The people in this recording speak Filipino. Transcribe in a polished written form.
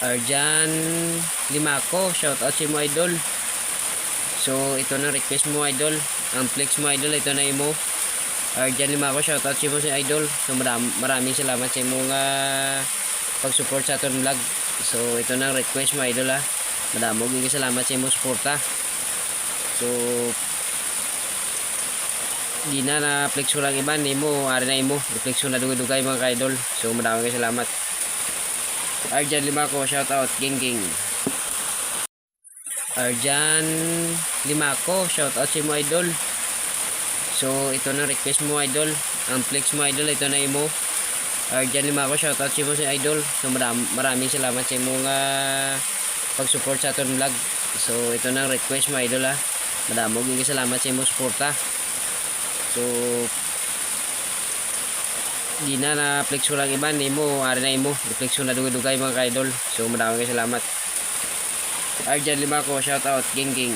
Arjan Limaco, shout out si mo idol. So ito na request mo idol. Ang flex mo idol, ito na imo. Arjan Limaco, shout out si mo si idol. So maraming salamat sa imong pag-support sa aton vlog. So ito na request mo idol ha. Madamog yung salamat sa imong suporta. So di na flex ko lang iba nimo, ari na imo. I-flex ko na dugay-dugay mga ka-idol. So maraming salamat. Arjan Limaco, shout out ging. Arjan Limaco, shout out si mo idol. So ito na request mo idol. Ang flex mo idol, ito na imo. Arjan Limaco, shout out si mo si idol. So maraming salamat sa imong pag-support sa aton vlog. So ito na request mo idol ha. Madamog yung salamat sa imong suporta. So di na flex ko lang iba nimo, ari na imo. I-flex ko na dugay-dugay mga ka-idol. So maraming salamat. Arjan Limaco, shout out ging.